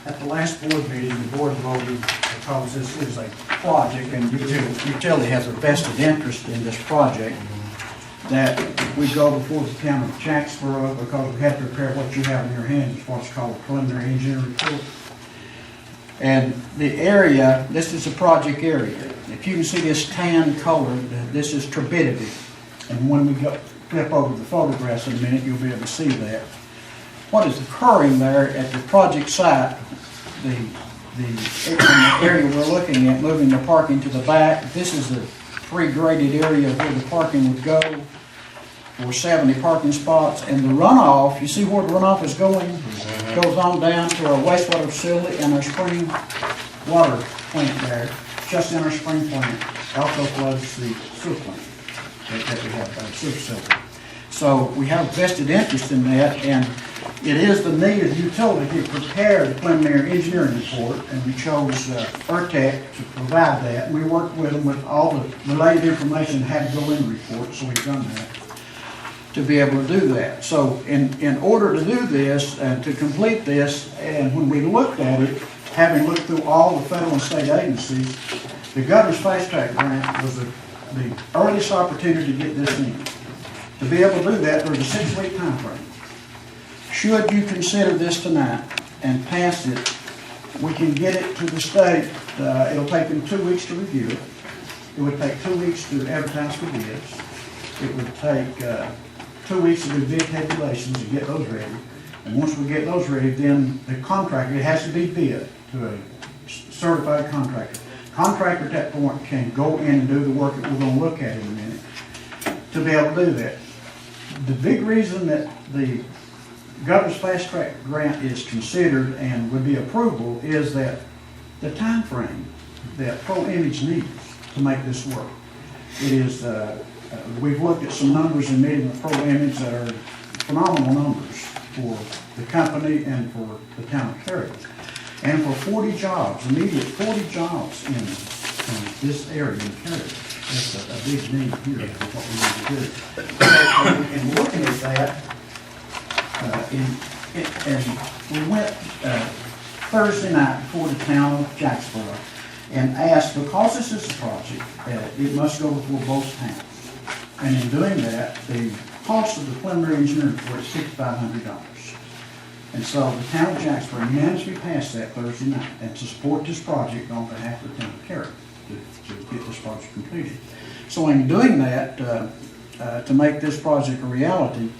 at the last board meeting, the board voted, because this is a project and utility has a vested interest in this project, that we go before the town of Jacksboro because we have to prepare what you have in your hands, what's called a preliminary engineering report. And the area, this is a project area. If you can see this tan color, this is turbidity. And when we flip over the photographs in a minute, you'll be able to see that. What is occurring there at the project site, the area we're looking at, moving the parking to the back, this is the pre-graded area where the parking would go for 70 parking spots. And the runoff, you see where the runoff is going? Goes on down to our wastewater facility and our spring water plant there, just in our spring plant. Also floods the sewer plant that we have, our sewer facility. So we have vested interest in that, and it is the need of the utility to prepare the preliminary engineering report, and we chose ERTEC to provide that. And we worked with them with all the related information that had to go in the report, so we've done that to be able to do that. So in order to do this and to complete this, and when we looked at it, having looked through all the federal and state agencies, the Governor's Fast Track Grant was the earliest opportunity to get this in. To be able to do that, there's a 6-week time frame. Should you consider this tonight and pass it, we can get it to the state. It'll take them 2 weeks to review it. It would take 2 weeks to advertise for bids. It would take 2 weeks to do bid tabulations and get those ready. And once we get those ready, then the contractor, it has to be bid to a certified contractor. Contractor at that point can go in and do the work that we're going to look at in a minute to be able to do that. The big reason that the Governor's Fast Track Grant is considered and would be approval is that the time frame that Pro Image needs to make this work. It is, we've looked at some numbers in meeting with Pro Image that are phenomenal numbers for the company and for the town of Caryville. And for 40 jobs, immediate 40 jobs in this area in Caryville. That's a big need here for what we need to do. And looking at that, and we went Thursday night before the town of Jacksboro and asked, because this is a project, it must go before both towns. And in doing that, the cost of the preliminary engineering report is $6,500. And so the town of Jacksboro unanimously passed that Thursday night and to support this project on behalf of the town of Caryville to get this project completed. So in doing that, to make this project a reality,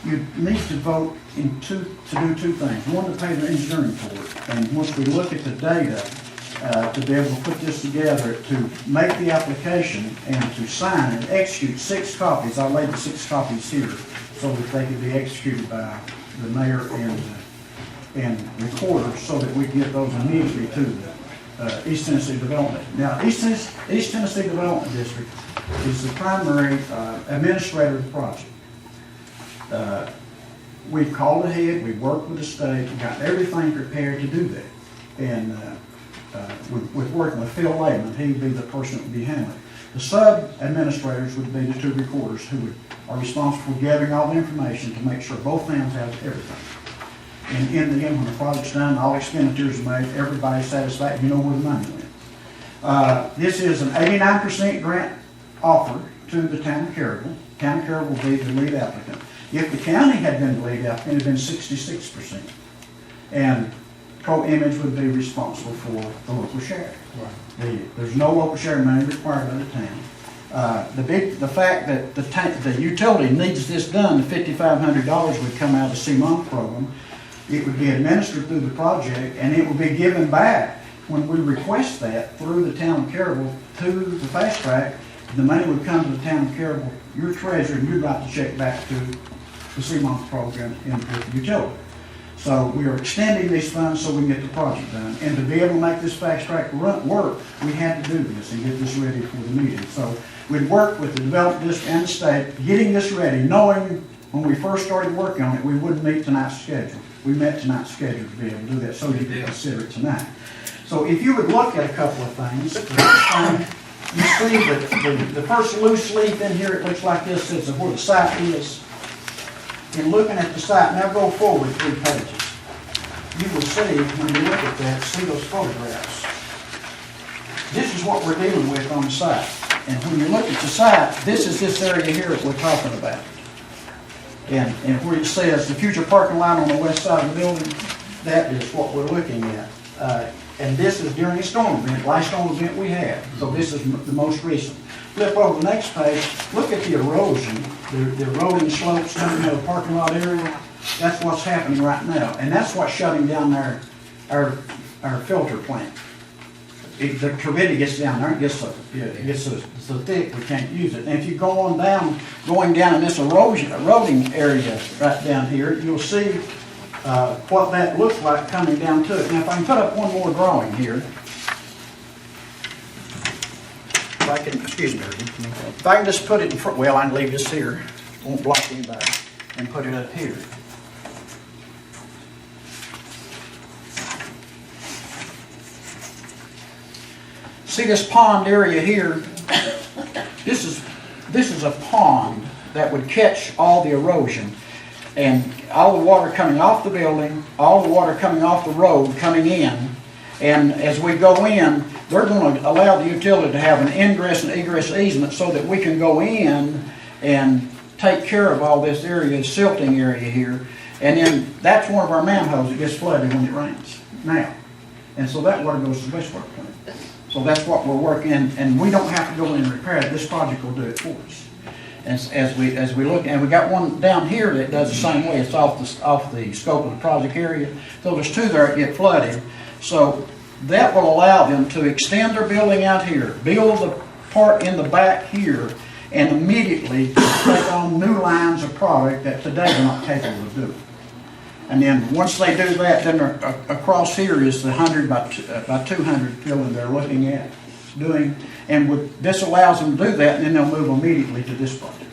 you need to vote to do 2 things. One, to pay the engineering for it. And once we look at the data, to be able to put this together, to make the application and to sign and execute 6 copies. I laid the 6 copies here so that they could be executed by the mayor and recorder so that we can get those immediately to the East Tennessee Development. Now, East Tennessee Development District is the primary administrator of the project. We've called ahead, we've worked with the state, we've got everything prepared to do that. And with working with Phil Layman, he would be the person that would be handling it. The sub-administrators would be the 2 recorders who are responsible for gathering all the information to make sure both towns have everything. And in the end, when the project's done, all expenditures are made, everybody's satisfied, you know where the money went. This is an 89% grant offer to the town of Caryville. The town of Caryville will be the lead applicant. If the county had been the lead applicant, it would have been 66%. And Pro Image would be responsible for the local share. Right. There's no local share money required by the town. The fact that the utility needs this done, the $5,500 would come out of the CMONC program. It would be administered through the project, and it would be given back when we request that through the town of Caryville to the fast track. The money would come to the town of Caryville, your treasurer, and you'd write the check back to the CMONC program with the utility. So we are extending these funds so we can get the project done. And to be able to make this fast track work, we had to do this and get this ready for the meeting. So we'd worked with the development district and the state, getting this ready, knowing when we first started working on it, we wouldn't meet tonight's schedule. We met tonight's schedule to be able to do that, so you can consider it tonight. So if you would look at a couple of things, the first thing you see the first loose leaf in here, it looks like this, is where the site is. In looking at the site, now go forward 3 pages. You will see, when you look at that, see those photographs. This is what we're dealing with on the site. And when you look at the site, this is this area here that we're talking about. And where it says the future parking lot on the west side of the building, that is what we're looking at. And this is during a storm event, last storm event we had. So this is the most recent. Flip over the next page, look at the erosion, the eroding slopes coming out of the parking lot area. That's what's happening right now. And that's what's shutting down our filter plant. The turbidity gets down there, it gets so thick we can't use it. And if you go on down, going down in this eroding area right down here, you'll see what that looks like coming down to it. Now, if I can put up one more drawing here. If I can, excuse me, if I can just put it in front, well, I can leave this here, won't block anybody, and put it up here. See this pond area here? This is a pond that would catch all the erosion. And all the water coming off the building, all the water coming off the road, coming in. And as we go in, we're going to allow the utility to have an ingress and egress easement so that we can go in and take care of all this area, the silting area here. And then that's one of our manholes that gets flooded when it rains now. And so that water goes to the wastewater plant. So that's what we're working, and we don't have to go in and repair it. This project will do it for us. As we look, and we got one down here that does the same way. It's off the scope of the project area. So there's 2 there that get flooded. So that will allow them to extend their building out here, build the part in the back here, and immediately take on new lines of product that today they're not capable of doing. And then once they do that, then across here is the 100 by 200 building they're looking at doing. And this allows them to do that, and then they'll move immediately to this project.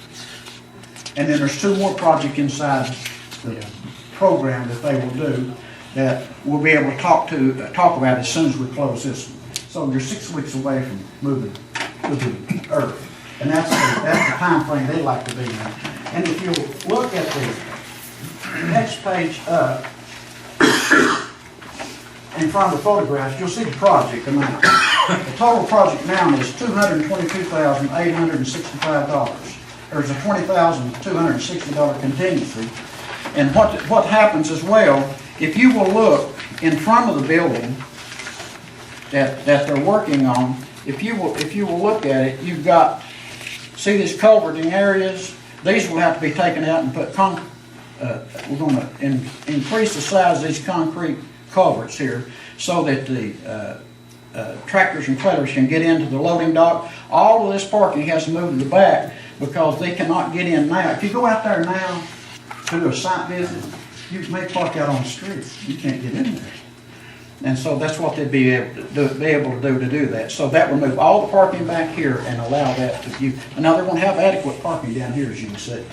And then there's 2 more projects inside the program that they will do that we'll be able to talk about as soon as we close this one. So you're 6 weeks away from moving to the earth. And that's the time frame they like to be in. And if you look at the next page up, in front of the photographs, you'll see the project amount. The total project amount is $222,865. There's a $20,260 contingency. And what happens as well, if you will look in front of the building that they're working on, if you will look at it, you've got, see these culverting areas? These will have to be taken out and put we're going to increase the size of these concrete culverts here so that the tractors and trailers can get into the loading dock. All of this parking has to move to the back because they cannot get in now. If you go out there now to do a site visit, you may park out on the street. You can't get in there. And so that's what they'd be able to do that. So that will move all the parking back here and allow that to you. And now they're going to have adequate parking down here, as you can see.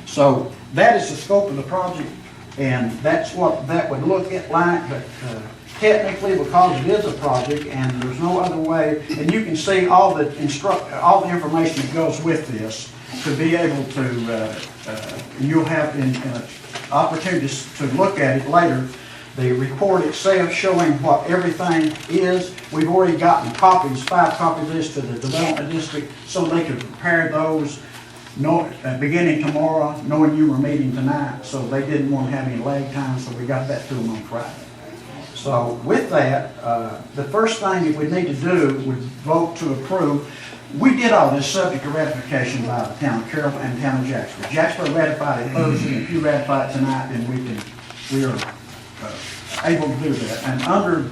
So that is the scope of the project, and that's what that would look like. But technically, because it is a project and there's no other way, and you can see all the information that goes with this to be able to. You'll have an opportunity to look at it later. The report itself showing what everything is. We've already gotten copies, 5 copies of this to the development district so they could prepare those beginning tomorrow, knowing you were meeting tonight. So they didn't want to have any lag time, so we got that to them on Friday. So with that, the first thing that we need to do would vote to approve. We did all this subject to ratification by the town of Caryville and the town of Jacksonville. Jacksonville ratified it Thursday, and if you ratify it tonight, then we are able to do that. And under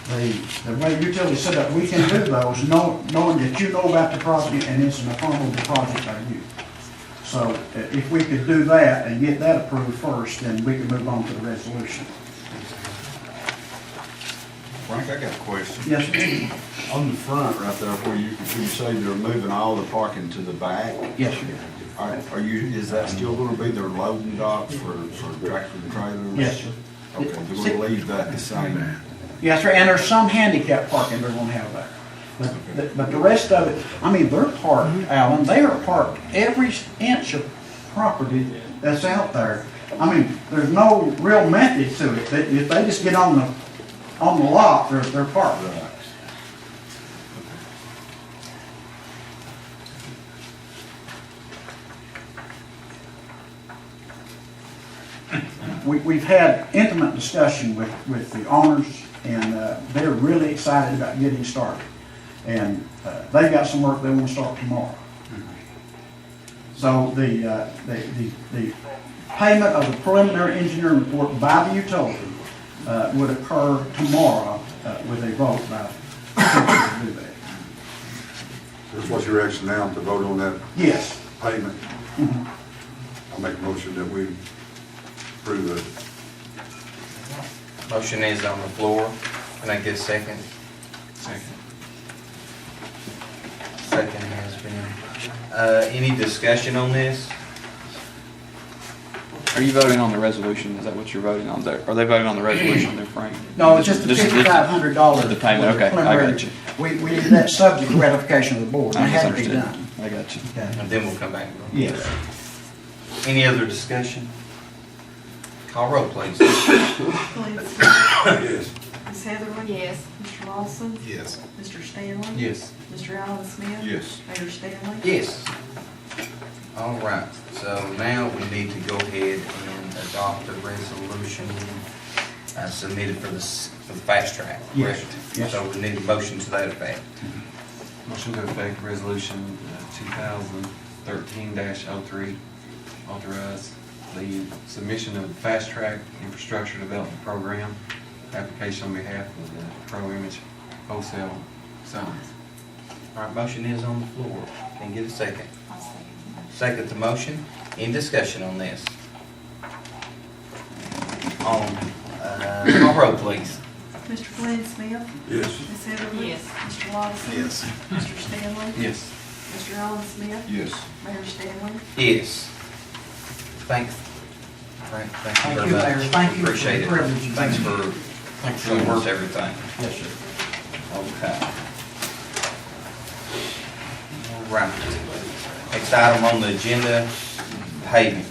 the way utility set up, we can do those knowing that you know about the project and it's an affirmable project by you. So if we could do that and get that approved first, then we can move on to the resolution. Frank, I got a question. Yes, sir. On the front right there where you say they're moving all the parking to the back. Yes, sir. Is that still going to be their loading docks for tractor and trailers? Yes, sir. Okay, they're going to leave that the same. Yes, sir, and there's some handicap parking they're going to have there. But the rest of it, I mean, they're parked, Alan, they are parked every inch of property that's out there. I mean, there's no real method to it. If they just get on the lot, they're parked. We've had intimate discussion with the owners, and they're really excited about getting started. And they've got some work they want to start tomorrow. So the payment of the preliminary engineering report by the utility would occur tomorrow with a vote by to do that. So what's your action now, to vote on that Yes. payment? Mhm. I'll make a motion that we approve it. Motion is on the floor. Can I get a second? Second. Second has been. Any discussion on this? Are you voting on the resolution? Is that what you're voting on there? Are they voting on the resolution there, Frank? No, it's just the This is- $5,500. The payment, okay, I got you. We did that subject to ratification of the board. It I had to be misunderstood. done. I got you. Okay. And then we'll come back. Yes. Any other discussion? Call roll, please. Glenn Smith, Yes. Ms. Heatherly. Yes. Mr. Lawson. Yes. Mr. Stanley. Yes. Mr. Allen Smith. Yes. Mayor Stanley. Yes. All right, so now we need to go ahead and adopt the resolution submitted for the fast track, Yes. correct? Yes. So we need a motion to that effect. Motion to effect resolution 2013-03, authorize the submission of Fast Track Infrastructure Development Program application on behalf of the Pro Image Wholesale Signs. All right, motion is on the floor. Can I get a second? I'll second. Second the motion. Any discussion on this? Call roll, please. Mr. Glenn Smith. Yes. Ms. Heatherly. Yes. Mr. Lawson. Yes. Mr. Stanley. Yes. Mr. Allen Smith. Yes. Mayor Stanley. Yes. Thanks. Frank, thank you Thank very you, much. Mayor. Thank you for the Appreciate it. privilege you've Thanks given for showing us everything. Yes, sir. Okay. All right. Next item on the agenda, paving.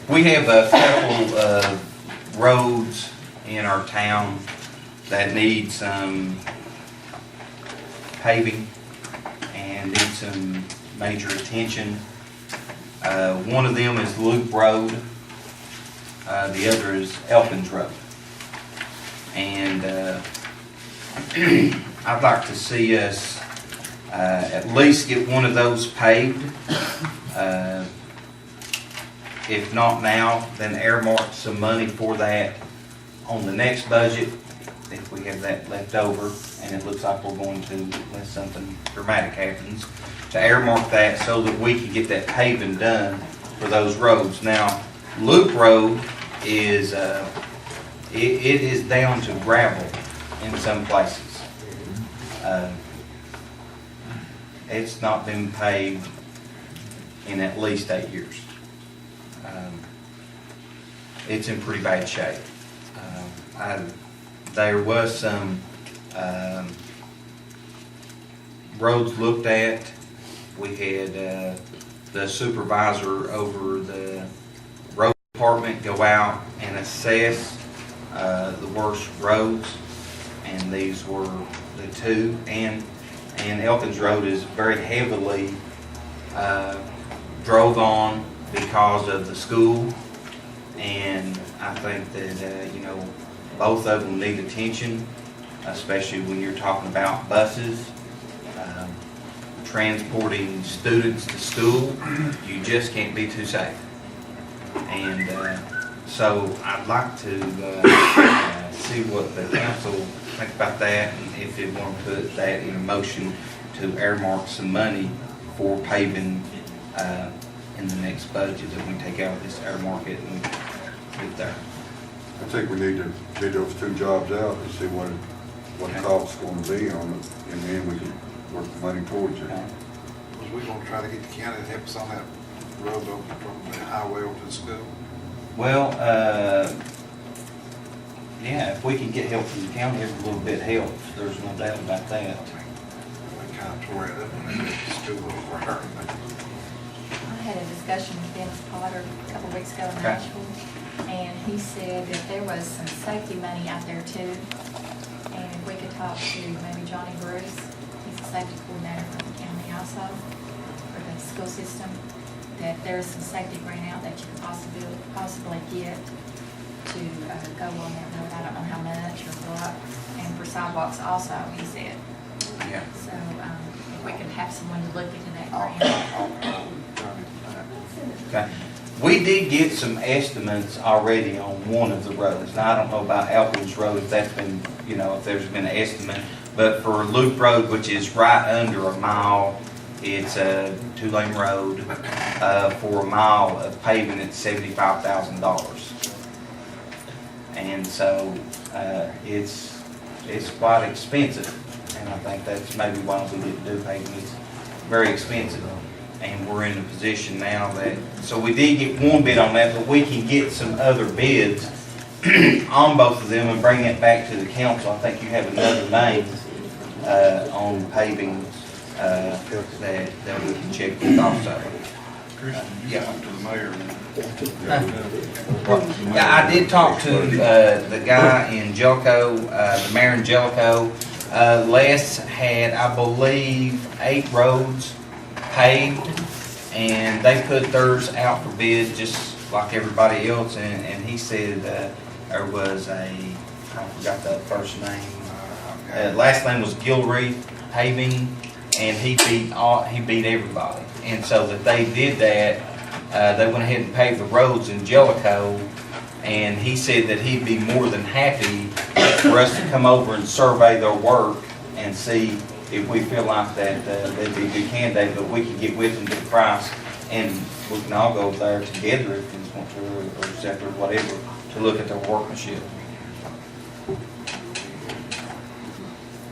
We have a couple of roads in our town that need some paving and need some major attention. One of them is Loop Road. The other is Elkins Road. And I'd like to see us at least get one of those paved. If not now, then earmark some money for that on the next budget, if we have that left over, and it looks like we're going to, unless something dramatic happens, to earmark that so that we can get that paving done for those roads. Now, Loop Road is, it is down to gravel in some places. It's not been paved in at least 8 years. It's in pretty bad shape. There was some roads looked at. We had the supervisor over the road department go out and assess the worst roads, and these were the two. And Elkins Road is very heavily drove on because of the school, and I think that both of them need attention, especially when you're talking about buses, transporting students to school. You just can't be too safe. And so I'd like to see what the council think about that, and if they want to put that in a motion to earmark some money for paving in the next budget, that we take out this earmark it and put it there. I think we need to bid those two jobs out and see what the cost's gonna be on it, and then we can work the money towards it. Was we gonna try to get the county to help us on that road over from the highway over to the school? Well, yeah, if we can get help from the county, every little bit helps, there's no doubt about that. We kind of tore it up when the school was there. I had a discussion with Dennis Potter a couple weeks ago in Okay. Nashville, and he said that there was some safety money out there too. And if we could talk to maybe Johnny Bruce, he's the safety coordinator for the county also, for the school system, that there's some safety grant out that you could possibly get to go on that road. I don't know how much or what, and for sidewalks also, he said. Yeah. So, if we could have someone to look into that grant. Okay. We did get some estimates already on one of the roads. Now, I don't know about Alpin's Road, if that's been, if there's been an estimate. But for Loop Road, which is right under a mile, it's a 2-lane road. For a mile of paving, it's $75,000. And so, it's quite expensive. And I think that's maybe why we didn't do paving. It's very expensive. And we're in a position now that, so we did get one bid on that, but we can get some other bids on both of them and bring it back to the council. I think you have another name on paving that we can check with also. Yeah. Yeah, I did talk to the guy in Jellicoe, the mayor in Jellicoe. Les had, I believe, 8 roads paved, and they put theirs out for bid just like everybody else, and he said there was I forgot the first name, last name was Gilreath Paving, and he beat everybody. And so that they did that, they went ahead and paved the roads in Jellicoe, and he said that he'd be more than happy for us to come over and survey their work and see if we feel like that they'd be a good candidate, but we can get with them to the price, and we can all go there together if we want to, or separate, whatever, to look at their workmanship.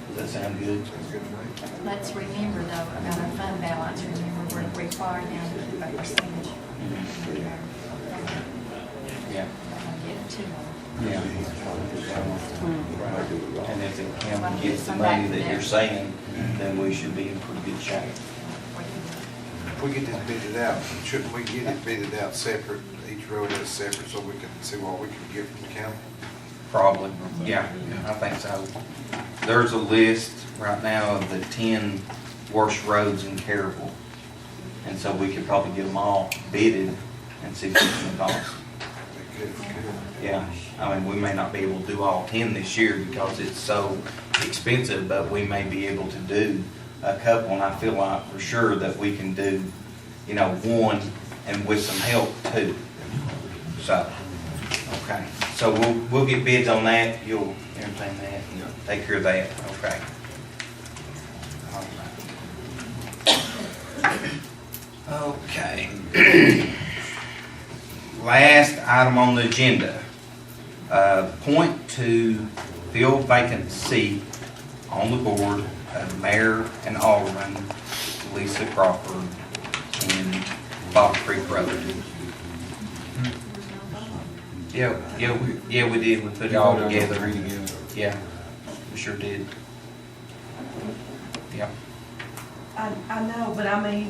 Does that sound good? Let's remember though, about our fund balance, remember we're required now to keep a percentage. Yeah. Get to them. Yeah. And if the county gets the money that you're saying, then we should be in pretty good shape. If we get this bidded out, shouldn't we get it bidded out separate, each road is separate, so we can see what we can get from the county? Probably, yeah, I think so. There's a list right now of the 10 worst roads in Caryville. And so we could probably get them all bidded and see what it's going to cost. Yeah, I mean, we may not be able to do all 10 this year because it's so expensive, but we may be able to do a couple, and I feel like for sure that we can do, one, and with some help too. So, okay, so we'll get bids on that. You'll entertain that, take care of that. Okay. All right. Okay. Last item on the agenda. Point to fill vacant seat on the board of mayor and alderman Lisa Crawford in Bottle Creek Road. Yeah, we did. We put it all together. Yeah, we sure did. Yeah. I know, but I mean,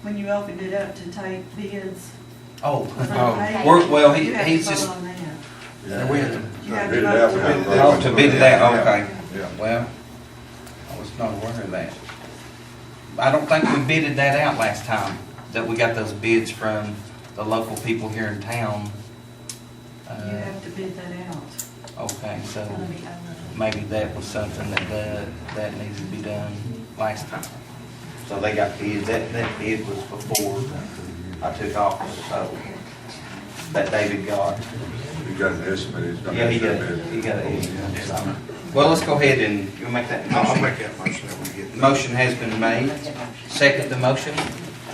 when you opened it up to take bids. Oh, well, he's just. Yeah, we have to. You have bid to it out, vote we to have to it. Oh, to bid it out, okay. Yeah. Well, I was not aware of that. I don't think we bidded that out last time, that we got those bids from the local people here in town. You have to bid that out. Okay, so It's gonna be over. maybe that was something that needed to be done last time. So they got bids, that bid was before I took office, so that David got. You got an estimate, it's gonna Yeah, be he got bid. it. So, well, let's go ahead and, you'll make that I'll motion. make that motion that we get. Motion has been made. Second the motion.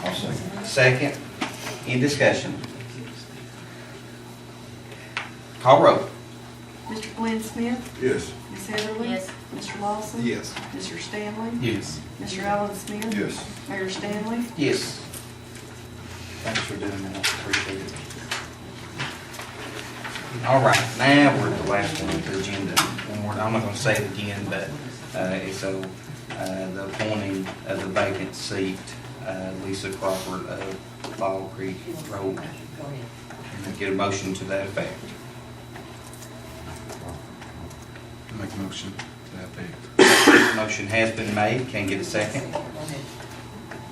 I'll second. Second. In discussion. Call roll. Mr. Glenn Smith? Yes. Ms. Heatherly? Yes. Mr. Lawson? Yes. Mr. Stanley? Yes. Mr. Allen Smith? Yes. Mayor Stanley? Yes. Thanks for doing that. Appreciate it. All right, now we're at the last one on the agenda. One more, I'm not gonna say it again, but, the appointing of the vacant seat, Lisa Crawford of Fall Creek Road. Can I get a motion to that effect? Make a motion to that effect. Motion has been made, can I get a second?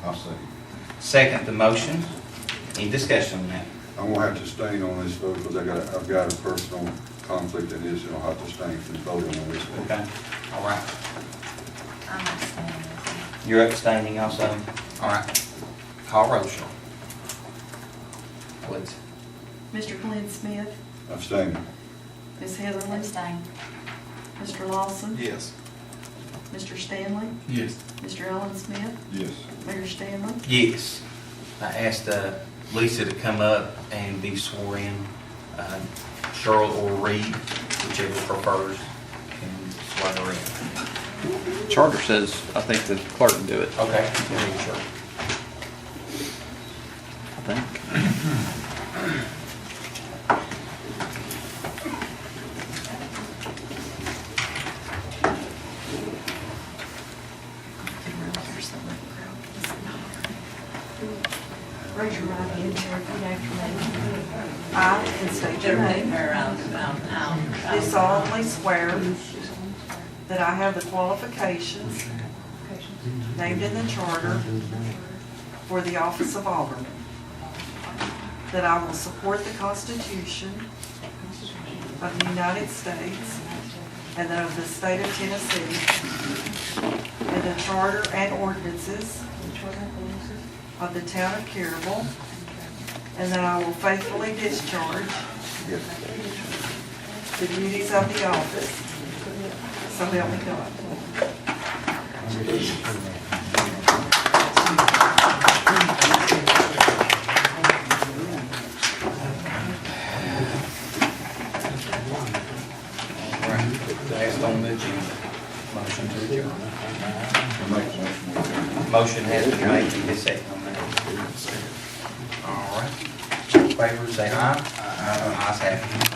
I'll say. Second the motion, any discussion on that? I'm gonna have to abstain on this vote because I've got a personal conflict in this, and I'll have to abstain from voting on this one. Okay, all right. I'm abstaining. You're abstaining also? All right. Call roll, Cheryl. Please. Mr. Glenn Smith, Abstain. Ms. Heatherly, Abstain. Mr. Lawson, Yes. Mr. Stanley, Yes. Mr. Allen Smith, Yes. Mayor Stanley. Yes. I asked Lisa to come up and be sworn in. Cheryl or Reed, whichever prefers, can swear her in. Charter says, I think the clerk can do it, Okay. Sure. I think. Raise your right hand and repeat after me. I, and state your name, do solemnly swear that I have the qualifications named in the charter for the office of alderman, that I will support the Constitution of the United States and of the state of Tennessee, and the charter and ordinances of the town of Caryville, and that I will faithfully discharge the duties of the office, so help me God. All right. Last on the agenda. Motion to adjourn. Motion has been made, need a second on that. All right. All in favor, say aye. Ayes have it.